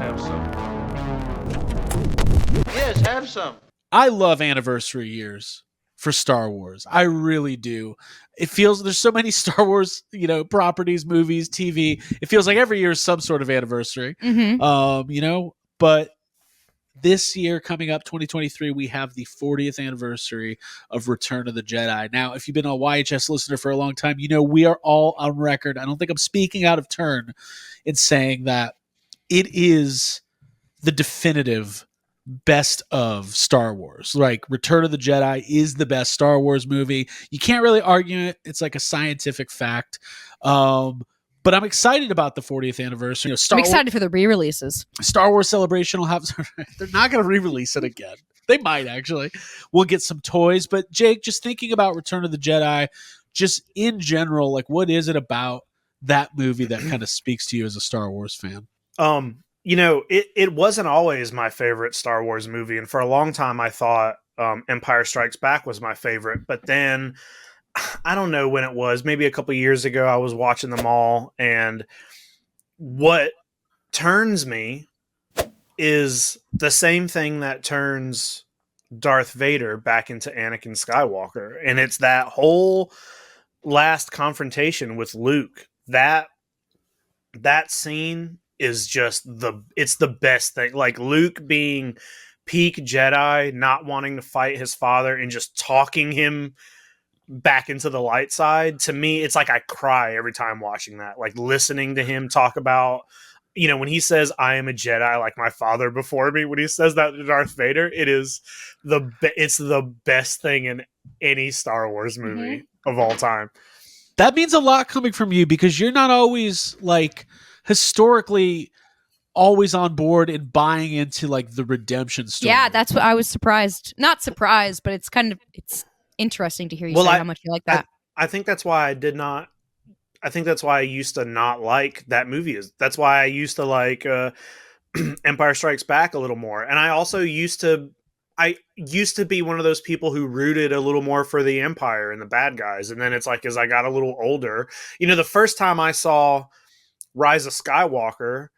Have some. Yes, have some. I love anniversary years for Star Wars. I really do. It feels there's so many Star Wars, properties, movies, TV. It feels like every year is some sort of anniversary. But this year coming up 2023, we have the 40th anniversary of Return of the Jedi. Now, if you've been a YHS listener for a long time, we are all on record. I don't think I'm speaking out of turn in saying that it is the definitive best of Star Wars. Like, Return of the Jedi is the best Star Wars movie. You can't really argue it. It's like a scientific fact. But I'm excited about the 40th anniversary. I'm excited for the re-releases. Star Wars Celebration will have... They're not going to re-release it again. They might, actually. We'll get some toys. But, Jake, just thinking about Return of the Jedi, just in general, like, what is it about that movie that kind of speaks to you as a Star Wars fan? It wasn't always my favorite Star Wars movie. And for a long time, I thought Empire Strikes Back was my favorite. But then... I don't know when it was, maybe a couple years ago, I was watching them all, and what turns me is the same thing that turns Darth Vader back into Anakin Skywalker, and it's that whole last confrontation with Luke. That scene is just it's the best thing. Like, Luke being peak Jedi, not wanting to fight his father, and just talking him back into the light side. To me, it's like I cry every time watching that, like listening to him talk about, when he says, "I am a Jedi like my father before me," when he says that to Darth Vader, it's the best thing in any Star Wars movie of all time. That means a lot coming from you, because you're not always, like, historically always on board and buying into, like, the redemption story. Yeah, that's what I was surprised. Not surprised, but it's interesting to hear you say how much you like that. I think that's why I think that's why I used to not like that movie. That's why I used to like Empire Strikes Back a little more. And I also used to be one of those people who rooted a little more for the Empire and the bad guys. And then it's like, as I got a little older, the first time I saw Rise of Skywalker,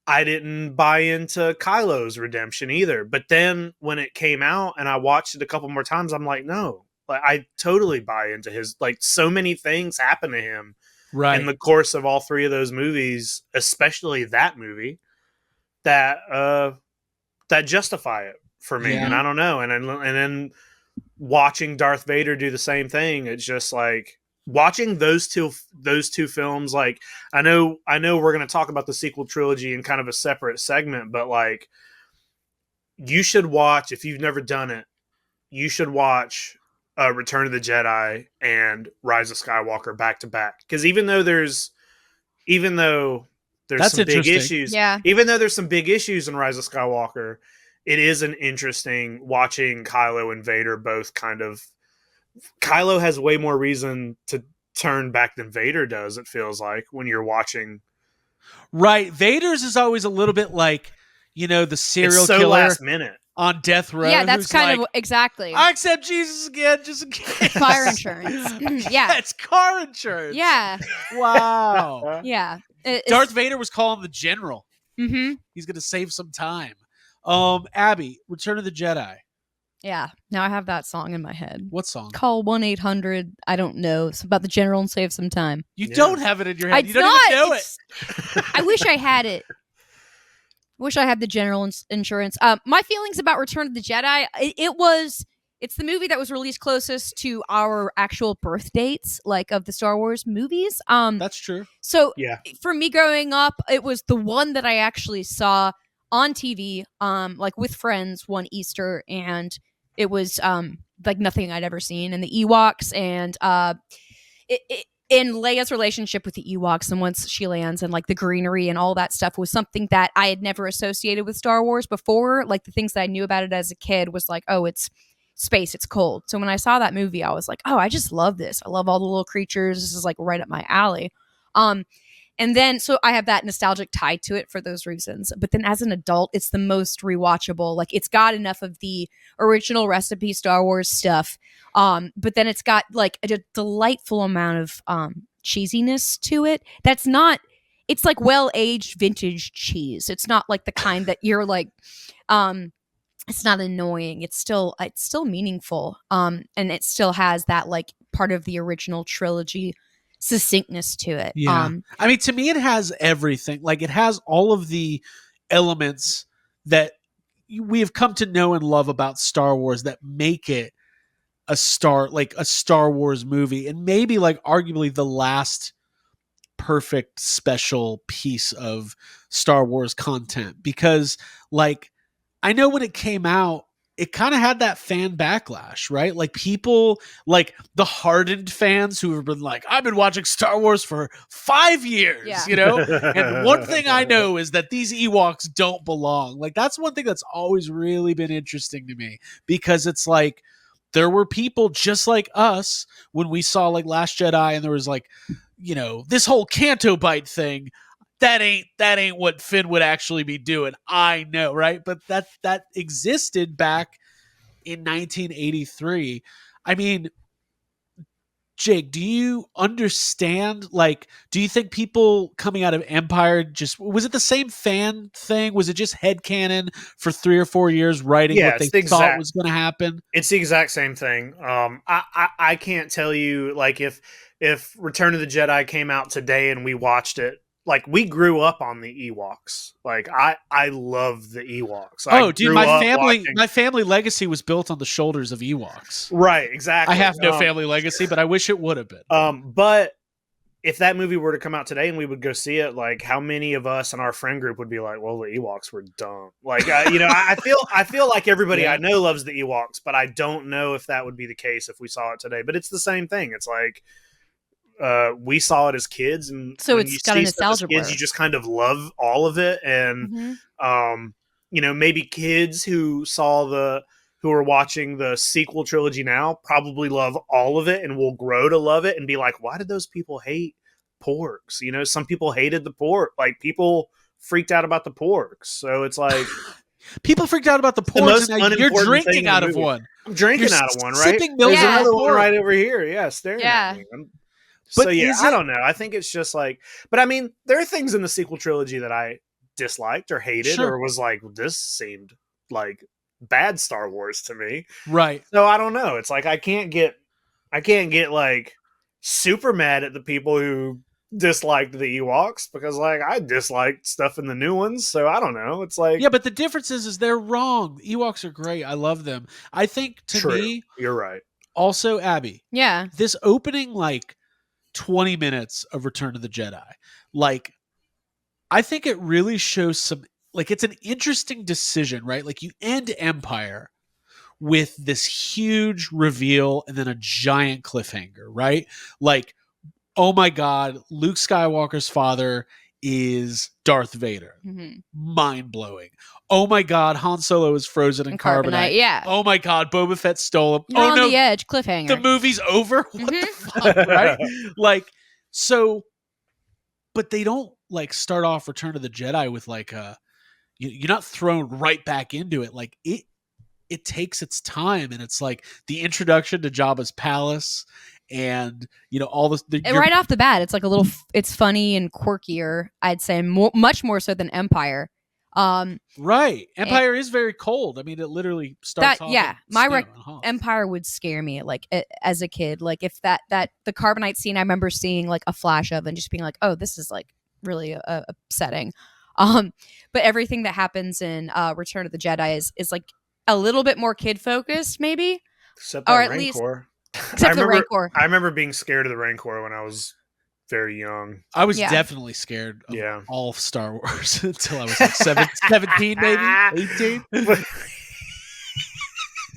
I didn't buy into Kylo's redemption either. But then when it came out and I watched it a couple more times, I'm like, no, like, I totally buy into his, like, so many things happen to him in the course of all three of those movies, especially that movie, that justify it for me. Yeah. And I don't know. And then watching Darth Vader do the same thing, it's just like watching those two films. Like, I know we're going to talk about the sequel trilogy in kind of a separate segment, but like, you should watch, if you've never done it, you should watch Return of the Jedi and Rise of Skywalker back to back. Because even though there's That's some big issues, yeah. Even though there's some big issues in Rise of Skywalker, it is an interesting watching Kylo and Vader both kind of. Kylo has way more reason to turn back than Vader does. It feels like when you're watching. Right, Vader's is always a little bit like, the serial it's so killer last minute. On death row. Yeah, that's kind of exactly. I accept Jesus again, just in case. Car insurance. Yeah, it's car insurance. Yeah. Wow. Yeah. Darth Vader was calling the general. Mm-hmm. He's going to save some time. Abby, Return of the Jedi. Yeah. Now I have that song in my head. What song? Call 1-800. I don't know. It's about the general and save some time. You don't have it in your head. You don't even know it. I wish I had it. Wish I had the general insurance. My feelings about Return of the Jedi, it's the movie that was released closest to our actual birth dates, like, of the Star Wars movies. That's true. So yeah. For me growing up, it was the one that I actually saw on TV, like with friends one Easter, and it was like nothing I'd ever seen. And the Ewoks and in Leia's relationship with the Ewoks, and once she lands, and like the greenery and all that stuff was something that I had never associated with Star Wars before. Like, the things that I knew about it as a kid was like, oh, it's space, it's cold. So when I saw that movie, I was like, oh, I just love this. I love all the little creatures. This is like right up my alley. And then, so I have that nostalgic tie to it for those reasons. But then as an adult, it's the most rewatchable. Like, it's got enough of the original recipe Star Wars stuff. But then it's got like a delightful amount of cheesiness to it. That's not it's like well-aged vintage cheese. It's not like the kind that you're like, it's not annoying. It's still meaningful. And it still has that like part of the original trilogy succinctness to it. Yeah. I mean, to me, it has everything. Like, it has all of the elements that we have come to know and love about Star Wars that make it a Star Wars movie, and maybe like arguably the last perfect special piece of Star Wars content. Because like, I know when it came out, it kind of had that fan backlash, right? Like, people, like the hardened fans who have been like, I've been watching Star Wars for 5 years, Yeah. you know? And one thing I know is that these Ewoks don't belong. Like, that's one thing that's always really been interesting to me, because it's like, there were people just like us when we saw like Last Jedi, and there was like, you know, this whole Canto Bite thing. That ain't what Finn would actually be doing. I know, right? But that existed back in 1983. I mean, Jake, do you understand? Like, do you think people coming out of Empire was it the same fan thing? Was it just headcanon for 3 or 4 years writing what they thought was going to happen? It's the exact same thing. I can't tell you, like, if Return of the Jedi came out today and we watched it, like, we grew up on the Ewoks. Like, I love the Ewoks. My family legacy was built on the shoulders of Ewoks. Right, exactly. I have no family legacy, but I wish it would have been. But if that movie were to come out today and we would go see it, like, how many of us in our friend group would be like, well, the Ewoks were dumb. Like, you know, I feel like everybody I know loves the Ewoks, but I don't know if that would be the case if we saw it today. But it's the same thing. It's like, we saw it as kids, and so it's got a nostalgia kids, you just kind of love all of it. And you know, maybe kids who are watching the sequel trilogy now probably love all of it and will grow to love it and be like, why did those people hate porks? You know, some people hated the pork. Like, people freaked out about the porks. So it's like, people freaked out about the porks, and you're drinking out of one. I'm drinking out of one, right? Sipping milk. There's another one right over here. Yeah, staring at me. But so yeah, I don't know. I think it's just like, but I mean, there are things in the sequel trilogy that I disliked or hated or was like, this seemed like bad Star Wars to me. Right. So I don't know. It's like, I can't get like super mad at the people who disliked the Ewoks, because like, I disliked stuff in the new ones. So I don't know. It's like, yeah, but the difference is they're wrong. The Ewoks are great. I love them. I think to me, you're right. Also, Abby. Yeah. This opening, like, 20 minutes of Return of the Jedi, like, I think it really shows some, like, it's an interesting decision, right? Like, you end Empire with this huge reveal and then a giant cliffhanger, right? Like, oh my God, Luke Skywalker's father is Darth Vader. Mm-hmm. Mind-blowing. Oh my God, Han Solo is frozen in carbonite. Yeah. Oh my God, Boba Fett stole him. You're on the edge, cliffhanger. The movie's over? What the fuck, right? Like, so, but they don't, like, start off Return of the Jedi with, like, you're not thrown right back into it. Like, it takes its time, and it's like the introduction to Jabba's palace, and you know, all this. And right off the bat, it's like it's funny and quirkier. I'd say much more so than Empire. Right, Empire is very cold. I mean, it literally starts off. Yeah, Empire would scare me, like, as a kid. Like, if that the carbonite scene, I remember seeing like a flash of and just being like, oh, this is like really upsetting. But everything that happens in Return of the Jedi is like a little bit more kid focused, maybe. Except that Rancor. Except the Rancor. I remember being scared of the Rancor when I was very young. I was definitely scared of all of Star Wars until I was like 17, maybe 18.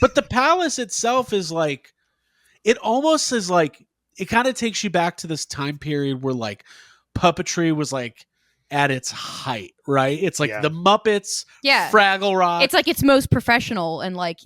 But the palace itself is like, it almost is like, it kind of takes you back to this time period where like puppetry was like at its height, right? It's like the Muppets, Fraggle Rock. It's like its most professional and like,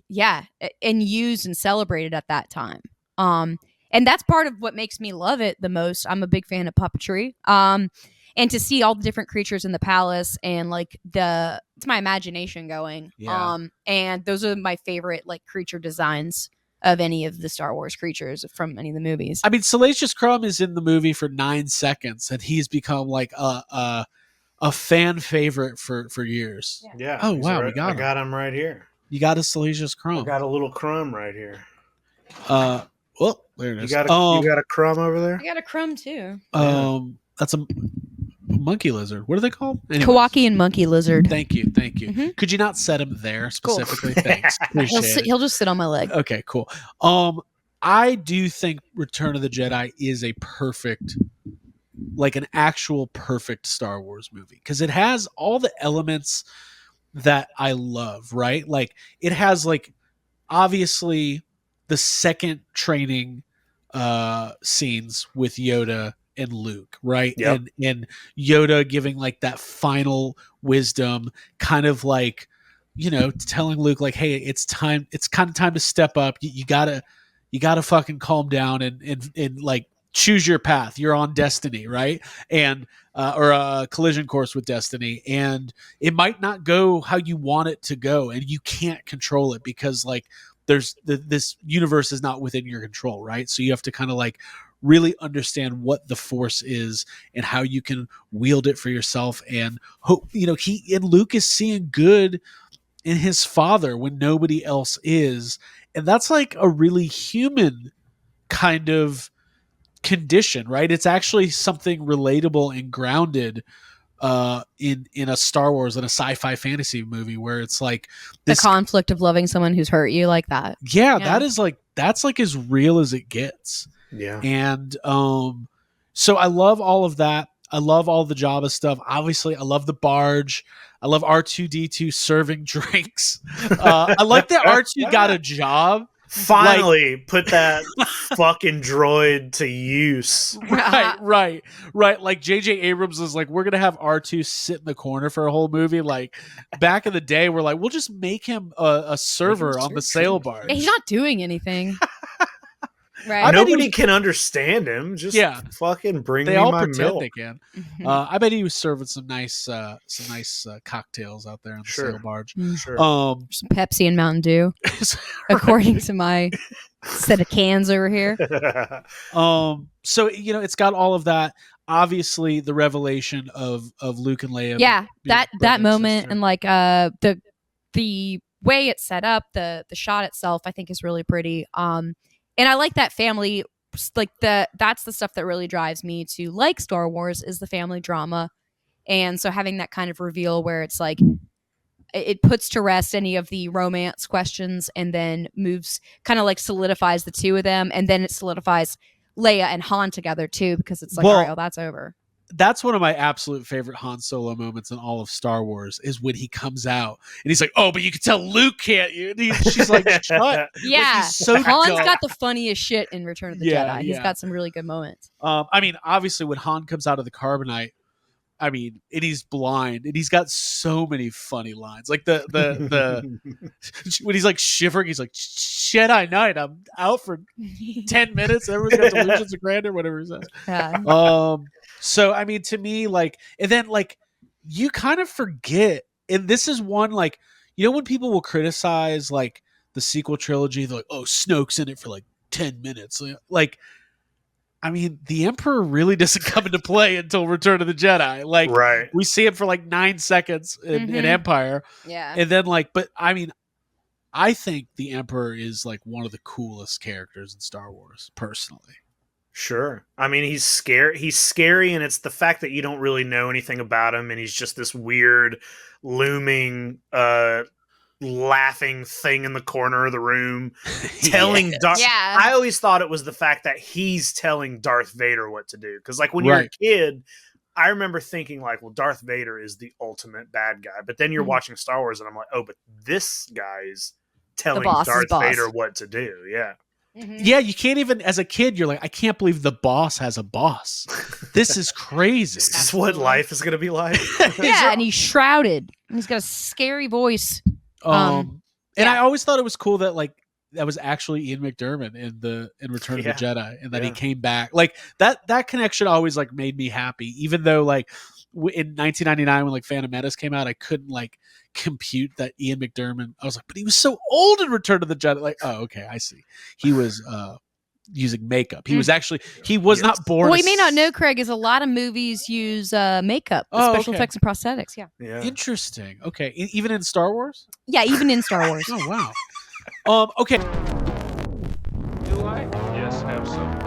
and used and celebrated at that time. And that's part of what makes me love it the most. I'm a big fan of puppetry. And to see all the different creatures in the palace and like it's my imagination going. Yeah. And those are my favorite like creature designs of any of the Star Wars creatures from any of the movies. I mean, Salacious Crumb is in the movie for 9 seconds, and he's become like a fan favorite for years. Yeah. Oh wow, we got I him. got him right here. You got a Salacious Crumb. I got a little crumb right here. Well, there it is. You got a crumb over there? I got a crumb too. That's a monkey lizard. What are they called? Anyways. Kowakian monkey lizard. Thank you. Mhm. Could you not set him there specifically? Cool. Thanks. Appreciate it. He'll just sit on my leg. Okay, cool. I do think Return of the Jedi is a perfect, like an actual perfect Star Wars movie, because it has all the elements that I love, right? Like it has like obviously the second training scenes with Yoda and Luke, right? Yep. And Yoda giving like that final wisdom, kind of like, telling Luke like, hey, it's kind of time to step up. You gotta fucking calm down and like choose your path. You're on destiny, right? And or a collision course with destiny, and it might not go how you want it to go, and you can't control it because like there's this universe is not within your control, right? So you have to kind of like really understand what the Force is and how you can wield it for yourself, and hope Luke is seeing good in his father when nobody else is, and that's like a really human kind of condition, right? It's actually something relatable and grounded in a Star Wars and a sci-fi fantasy movie, where it's like The conflict of loving someone who's hurt you like that. Yeah, that's like as real as it gets. Yeah. And so I love all of that. I love all the Jabba stuff. Obviously, I love the barge. I love R2-D2 serving drinks. I like that R2 got a job. Finally, put that fucking droid to use. Right. Like J.J. Abrams is like, we're gonna have R2 sit in the corner for a whole movie. Like back in the day, we're like, we'll just make him a server on the sail barge. Yeah, he's not doing anything. Right. Nobody can understand him. Just fucking bring me my milk. They can. I bet he was serving some nice cocktails out there on the sail barge. Sure. Some Pepsi and Mountain Dew, according to my set of cans over here. So it's got all of that. Obviously, the revelation of Luke and Leia. Yeah, that moment and like the way it's set up, the shot itself, I think is really pretty. And I like that family, like that's the stuff that really drives me to like Star Wars, is the family drama. And so having that kind of reveal where it's like, it puts to rest any of the romance questions, and then moves, kind of like solidifies the two of them. And then it solidifies Leia and Han together too, because it's like, all right, well, that's over. That's one of my absolute favorite Han Solo moments in all of Star Wars, is when he comes out and he's like, "Oh, but you can tell Luke can't." She's like, "Shut." Yeah, so Han's dumb. got the funniest shit in Return of the Jedi. He's got some really good moments. I mean, obviously, when Han comes out of the carbonite, and he's blind, and he's got so many funny lines. Like the when he's like shivering, he's like, "Jedi Knight, I'm out for 10 minutes. Everyone's got delusions of grandeur," whatever he says. Yeah. So, to me, like, and then, like, you kind of forget, and this is one, like, when people will criticize, like, the sequel trilogy, they're like, "Oh, Snoke's in it for, like, 10 minutes." Like, the Emperor really doesn't come into play until Return of the Jedi. Like, right. We see him for, like, 9 seconds in Empire. Yeah. And then, like, but, I think the Emperor is, like, one of the coolest characters in Star Wars, personally. Sure. He's scary. He's scary, and it's the fact that you don't really know anything about him, and he's just this weird, looming, laughing thing in the corner of the room, telling Darth. Yeah. I always thought it was the fact that he's telling Darth Vader what to do, because, like, when you're a kid, I remember thinking, like, well, Darth Vader is the ultimate bad guy, but then you're watching Star Wars, and I'm like, oh, but this guy's telling Darth Vader what to do. Yeah. Mm-hmm. Yeah, you can't even, as a kid, you're like, I can't believe the boss has a boss. This is crazy. Is this what life is going to be like? Yeah, and he's shrouded. And he's got a scary voice. And I always thought it was cool that, like, that was actually Ian McDiarmid in Return of the Jedi, and that he came back. Like, that connection always, like, made me happy, even though, like, in 1999 when like Phantom Menace came out, I couldn't like compute that Ian McDiarmid. I was like, but he was so old in Return of the Jedi. Like, oh, okay, I see. He was using makeup. He was not born. Well, you may not know, Craig, is a lot of movies use makeup, special effects and prosthetics. Yeah. Interesting. Okay, even in Star Wars. Yeah, even in Star Wars. Oh wow. Okay. Do I? Yes, have some.